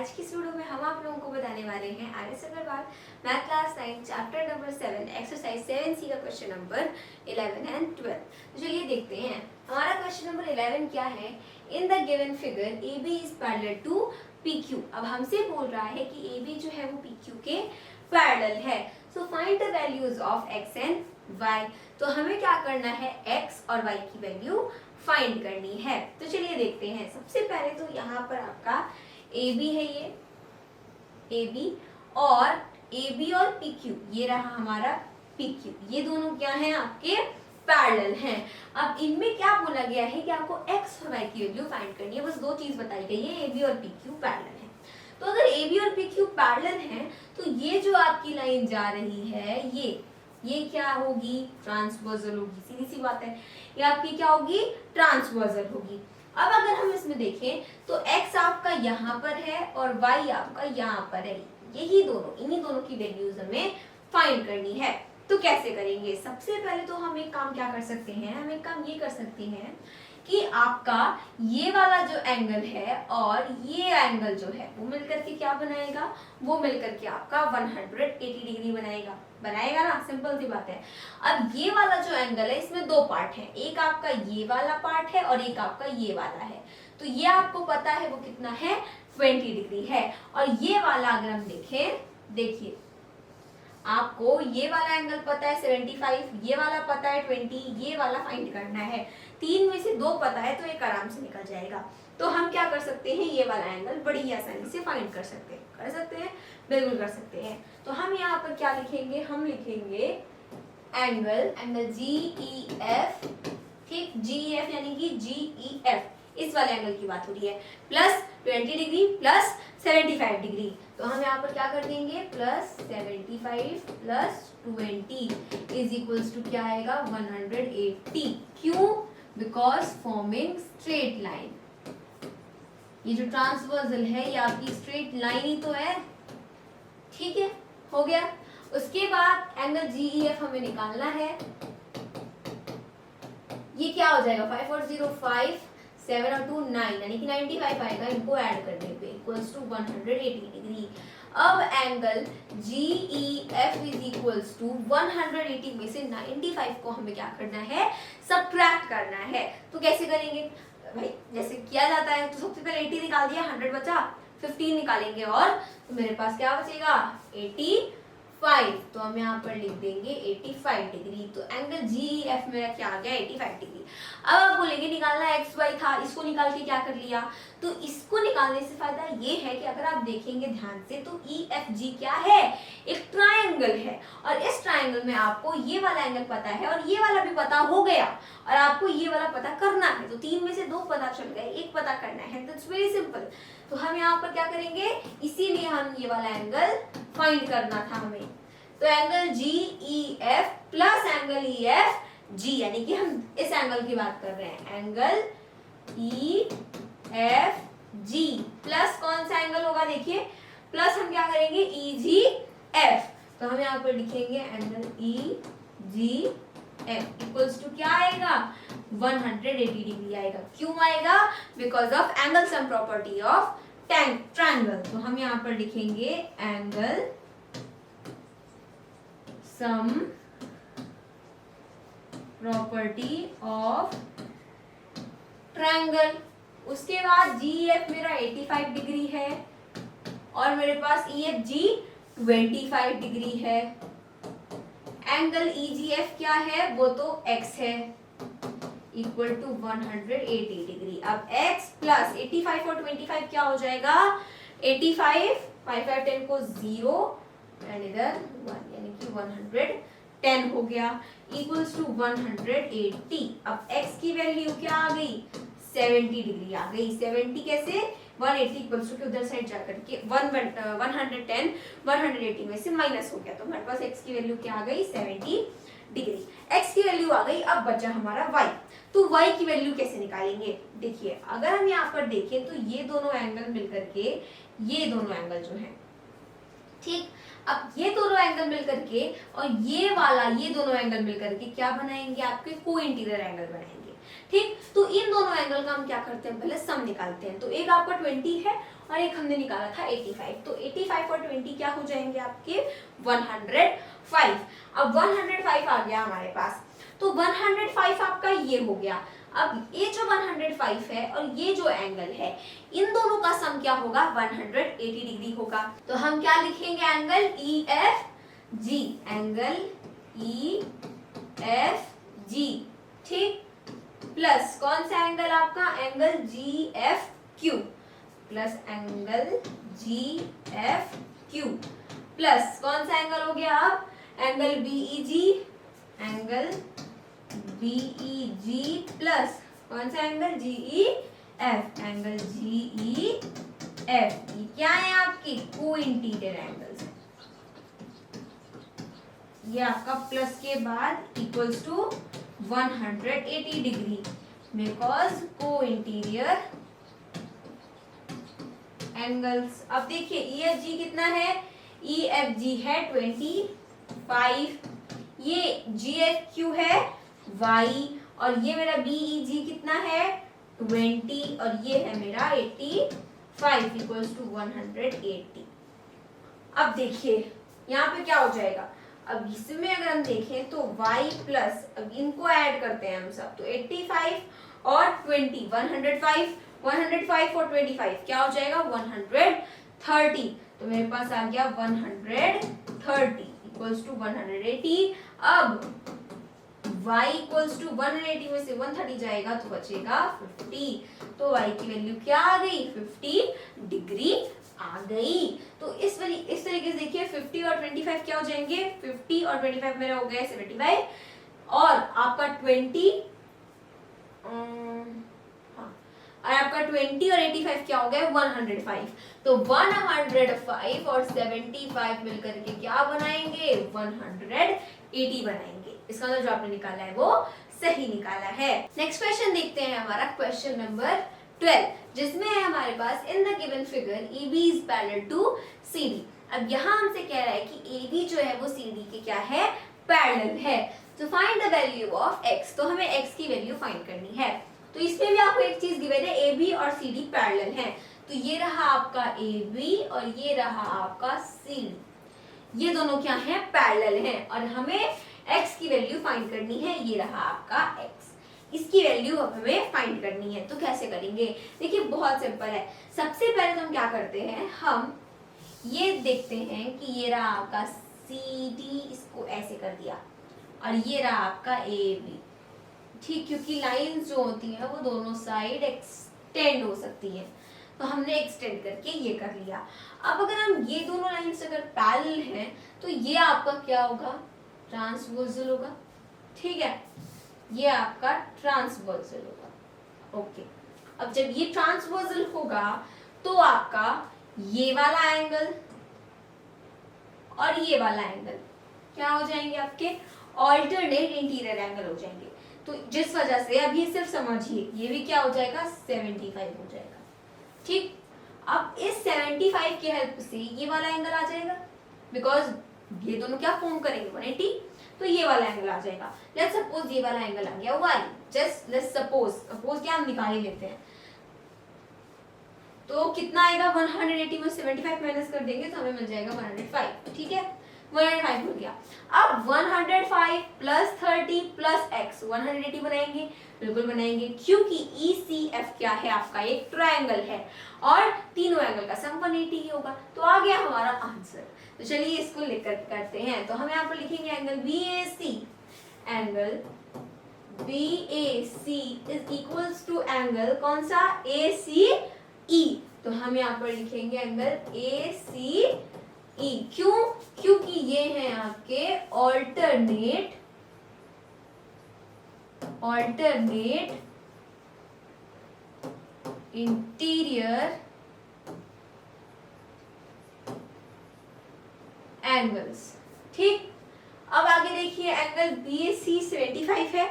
आज की इस वीडियो में हम आप लोगों को बताने वाले हैं RS. Aggarwal math class 9 chapter number 7 exercise 7C का क्वेश्चन नंबर 11 एंड 12। तो चलिए देखते हैं हमारा क्वेश्चन नंबर 11 क्या है। In the given figure A B is parallel to P Q. अब हमसे बोल रहा है कि ए बी जो है वो पी क्यू के पैरेलल है। So find the values of X and Y. तो हमें क्या करना है, एक्स और वाई की वैल्यू फाइंड करनी है। तो चलिए देखते हैं। सबसे पहले तो यहाँ पर आपका ए बी है, ये ए बी और पी क्यू, ये रहा हमारा पी क्यू। ये दोनों क्या हैं, आपके पैरेलल हैं। अब इनमें क्या बोला गया है कि आपको एक्स और वाई की वैल्यू फाइंड करनी है। बस दो चीज बताई गई है, ए बी और पी क्यू पैरेलल है। तो अगर ए बी और पी क्यू पैरेलल हैं तो ये जो आपकी लाइन जा रही है ये क्या होगी, ट्रांसवर्सल होगी। सीधी सी बात है, ये आपकी क्या होगी, ट्रांसवर्सल होगी। अब अगर हम इसमें देखें तो x आपका यहाँ पर है और y आपका यहाँ पर है। यही दोनों, इन्हीं दोनों की वैल्यूज हमें फाइंड करनी है। तो कैसे करेंगे, सबसे पहले तो हम एक काम क्या कर सकते हैं, हम एक काम ये कर सकते हैं कि आपका ये वाला जो एंगल है और ये एंगल जो है वो मिलकर के क्या बनाएगा, वो मिलकर के आपका 180 डिग्री बनाएगा ना। सिंपल सी बात है। अब ये वाला जो एंगल है इसमें दो पार्ट हैं, एक आपका ये वाला पार्ट है और एक आपका ये वाला है। तो ये आपको पता है वो कितना है, 20 डिग्री है। और ये वाला अगर हम देखें, देखिए आपको ये वाला एंगल पता है 75, ये वाला पता है 20, ये वाला फाइंड करना है। तीन में से दो पता है तो एक आराम से निकल जाएगा। तो हम क्या कर सकते हैं, ये वाला एंगल बड़ी आसानी से फाइंड कर सकते हैं, बिल्कुल कर सकते हैं। तो हम यहाँ पर क्या लिखेंगे, हम लिखेंगे एंगल जी ई एफ, ठीक, जी ई एफ यानी कि जी ई एफ, इस वाले एंगल की बात हो रही है, प्लस 20 डिग्री प्लस 75 डिग्री। तो हम यहाँ पर क्या कर देंगे, plus 75 plus 20 is equals to क्या आएगा, 180। क्यों, बिकॉज फॉर्मिंग स्ट्रेट लाइन। ये जो ट्रांसवर्सल है ये आपकी स्ट्रेट लाइन ही तो है, ठीक है, हो गया। उसके बाद एंगल जी ई एफ हमें निकालना है। ये क्या हो जाएगा, 5 और 0 5, 7 और 2 9, यानी कि 95 आएगा इनको ऐड करने पे, इक्वल्स टू 180 डिग्री। अब angle G E F is equals to 180 में से 95 को हमें क्या करना है, सब्ट्रैक्ट करना है। तो कैसे करेंगे भाई, जैसे किया जाता है। तो सबसे पहले 80 निकाल दिया, 100 बचा, 15 निकालेंगे और तो मेरे पास क्या बचेगा, 85। तो हम यहाँ पर लिख देंगे 85 डिग्री। तो एंगल जी ई एफ मेरा क्या आ गया, 85 डिग्री। अब आप बोलेंगे निकालना एक्स वाई था, इसको निकाल के क्या कर लिया। तो इसको निकालने से फायदा ये है कि अगर आप देखेंगे ध्यान से तो ई एफ जी क्या है, एक ट्राइंगल है। और इस ट्राइंगल में आपको ये वाला एंगल पता है और ये वाला भी पता हो गया और आपको ये वाला पता करना है। तो तीन में से दो पता चल गए, एक पता करना है। That's very simple. तो हम यहाँ पर क्या करेंगे, इसीलिए हम ये वाला एंगल फाइंड करना था हमें। तो angle G E F plus angle E F G, यानी कि हम इस एंगल की बात कर रहे हैं, angle E F G plus कौन सा एंगल होगा, देखिए प्लस हम क्या करेंगे, ई जी एफ। तो हम यहाँ पर लिखेंगे angle E G F equals to क्या आएगा, 180 डिग्री आएगा। क्यों आएगा, because of angle sum property of triangle. तो हम यहाँ पर लिखेंगे angle sum property of triangle. उसके बाद जी एफ मेरा 85 डिग्री है और मेरे पास ई एफ जी 25 डिग्री है। एंगल ई जी एफ क्या है, वो तो एक्स है, इक्वल टू 180 डिग्री। अब x प्लस 85 और 25 क्या हो जाएगा, 85, 5 5 10 को 0 एंड इधर 1, यानी कि 110 हो गया, इक्वल्स टू 180। अब x की वैल्यू क्या आ गई, 70 डिग्री आ गई। 70 कैसे, 180 इक्वल्स टू के उधर साइड जाकर के 110 180 में से माइनस हो गया। तो हमारे पास x की वैल्यू क्या आ गई, 70 डिग्री। x की वैल्यू आ गई। अब बचा हमारा y। तो y की वैल्यू कैसे निकालेंगे, देखिए अगर हम यहाँ पर देखें तो ये दोनों एंगल मिलकर के, ये दोनों एंगल जो है, ठीक, अब ये दोनों एंगल मिलकर के और ये वाला, ये दोनों एंगल मिलकर के क्या बनाएंगे, आपके को इंटीरियर एंगल बनाएंगे। ठीक, तो इन दोनों एंगल का हम क्या करते हैं, पहले सम निकालते हैं। तो एक आपका 20 है और एक हमने निकाला था 85, तो 85 और 20 क्या हो जाएंगे आपके 105। अब 105 आ गया हमारे पास, तो 105 आपका ये हो गया। अब ये जो 105 है और ये जो एंगल है, इन दोनों का सम क्या होगा, 180 डिग्री होगा। तो हम क्या लिखेंगे, एंगल EFG, एंगल EFG, ठीक, प्लस कौन सा एंगल आपका, angle GFQ, plus angle GFQ, plus कौन सा एंगल हो गया अब, angle BEG, angle BEG, plus कौन सा एंगल GEF, एंगल GEF। ये क्या है आपकी को इंटीरियर एंगल्स, ये आपका प्लस के बाद इक्वल्स टू 180 डिग्री, बिकॉज को इंटीरियर एंगल्स। अब देखिए EFG कितना है, EFG है 25, ये GFQ है Y, और ये मेरा BEG कितना है 20, और ये है मेरा 85 इक्वल्स टू 180। अब देखिए यहाँ पे क्या हो जाएगा, अब इसमें अगर हम देखें तो y प्लस, अब इनको ऐड करते हैं हम सब, तो 85 और 20 105, 105 और 25 क्या हो जाएगा 130। तो मेरे पास आ गया 130 इक्वल्स टू 180। अब y इक्वल्स टू 180 में से 130 जाएगा तो बचेगा 50, तो y की वैल्यू क्या आ गई, 50 डिग्री आ गई। तो इस तरीके से देखिए 50 और 25 क्या हो जाएंगे, 50 और 25 मेरा हो गया 75, और आपका 20 और आपका 20 और 85 क्या हो गया 105। तो 105 और 75 मिलकर के क्या बनाएंगे 180 बनाएंगे। इसका मतलब जो आपने निकाला है वो सही निकाला है। नेक्स्ट क्वेश्चन देखते हैं हमारा क्वेश्चन नंबर 12, जिसमें है हमारे पास in the given figure AB is parallel to CD। अब यहाँ हमसे कह रहा है कि AB जो है वो CD के क्या है, पैरेलल है। तो find the value of x, तो हमें x की वैल्यू फाइंड करनी है। तो इसमें भी आपको एक चीज गिवन है, AB और CD पैरेलल है, तो ये रहा आपका AB और ये रहा आपका CD, ये दोनों क्या है, पैरेलल हैं, और हमें x की वैल्यू फाइंड करनी है। ये रहा आपका x, इसकी वैल्यू अब हमें फाइंड करनी है। तो कैसे करेंगे, देखिए बहुत सिंपल है। सबसे पहले तो हम क्या करते हैं, हम ये देखते हैं कि ये रहा आपका CD, इसको ऐसे कर दिया, और ये रहा आपका AB, ठीक, क्योंकि लाइंस जो होती हैं वो दोनों साइड एक्सटेंड हो सकती हैं, तो हमने एक्सटेंड करके ये कर लिया। अब अगर हम ये दोनों लाइंस अगर पैरेलल हैं तो ये आपका क्या होगा, ट्रांसवर्सल होगा, ठीक है, ये आपका ट्रांसवर्सल होगा। ओके, अब जब ये ट्रांसवर्सल होगा तो आपका ये वाला एंगल और ये वाला एंगल क्या हो जाएंगे, आपके ऑल्टरनेट इंटीरियर एंगल हो जाएंगे। तो जिस वजह से अब ये सिर्फ समझिए, ये भी क्या हो जाएगा 75 हो जाएगा, ठीक। अब इस 75 की हेल्प से ये वाला एंगल आ जाएगा, बिकॉज ये दोनों क्या फॉर्म करेंगे 180, तो ये वाला एंगल आ जाएगा। लेट्स सपोज ये वाला एंगल आ गया y, जस्ट लेट्स सपोज क्या हम निकाल ही लेते हैं, तो कितना आएगा 180 में 75 माइनस कर देंगे तो हमें मिल जाएगा 105, ठीक है, 105 हो गया। अब 105 प्लस 30 प्लस x 180 बनाएंगे, बिल्कुल बनाएंगे, क्योंकि ECF क्या है आपका एक ट्रायंगल है और तीनों एंगल का सम 180 ही होगा। तो आ गया हमारा आंसर। तो चलिए इसको लेकर करते हैं। तो हम यहाँ पर लिखेंगे angle BAC, angle BAC is equals to angle कौन सा ACE। तो हम यहाँ पर लिखेंगे एंगल ACE, क्यों, क्योंकि ये हैं आपके ऑल्टरनेट इंटीरियर एंगल्स, ठीक। अब आगे देखिए एंगल BAC 75 है,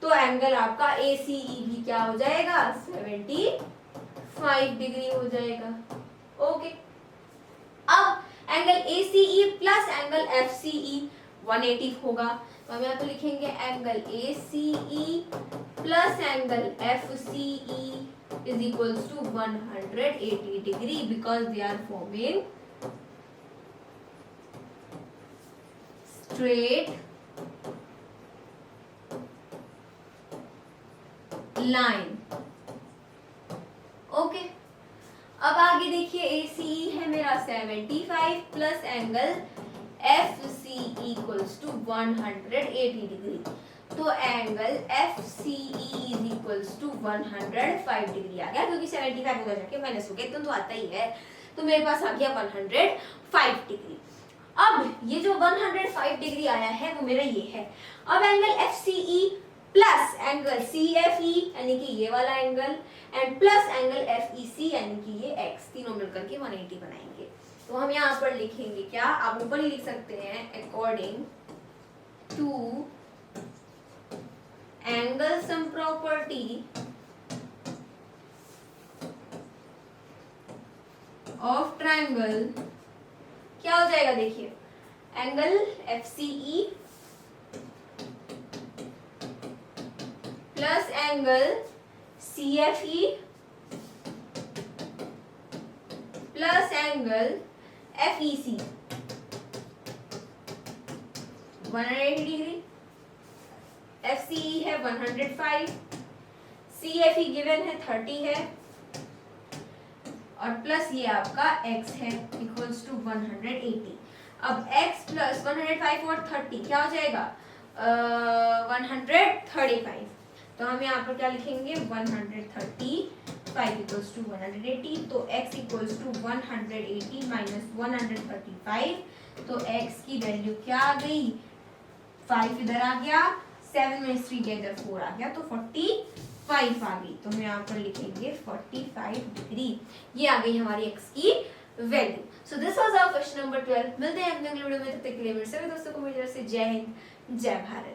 तो एंगल आपका ACE भी क्या हो जाएगा 75 डिग्री हो जाएगा। ओके, अब angle ACE plus angle FCE 180 होगा। तो हम यहाँ पे लिखेंगे angle ACE plus angle FCE is equals to 180 degree because they are forming straight line। Okay, अब आगे देखिए ACE है मेरा 75 plus angle FCE equals to 180 degree. तो angle FCE is equals to 105 degree आ गया, क्योंकि 75 उधर जाके माइनस हो गया, इतना तो आता ही है। तो मेरे पास आ गया 105 डिग्री। अब ये जो 105 डिग्री आया है वो मेरा ये है। अब angle FCE plus angle CFE यानी कि ये वाला angle and plus angle FEC यानी कि ये x, तीनों मिलकर के 180 बनाएंगे। तो हम यहाँ पर लिखेंगे क्या, आप ऊपर ही लिख सकते हैं according to angle sum property of triangle, क्या हो जाएगा देखिए, angle FCE plus angle CFE plus angle FEC 180 degree. FCE है 105, CFE गिवन है 30 है और प्लस ये आपका x है इक्वल्स टू 180। अब x प्लस 105 और 30 क्या हो जाएगा 135। तो हम यहाँ पर क्या लिखेंगे 135 इक्वल्स टू 180। तो x इक्वल्स टू 180 माइनस 135। तो x की वैल्यू क्या आ गई, 5 इधर आ गया, 7 में 3 गया, इधर 4 आ गया, तो 45 आ गई। तो हम यहाँ पर लिखेंगे 45 डिग्री। ये आ गई हमारी x की वैल्यू। So this was our question number 12। मिलते हैं अपने अगले वीडियो में, तब तक के लिए मेरे सभी दोस्तों को मेरी तरफ से जय हिंद, जय भारत।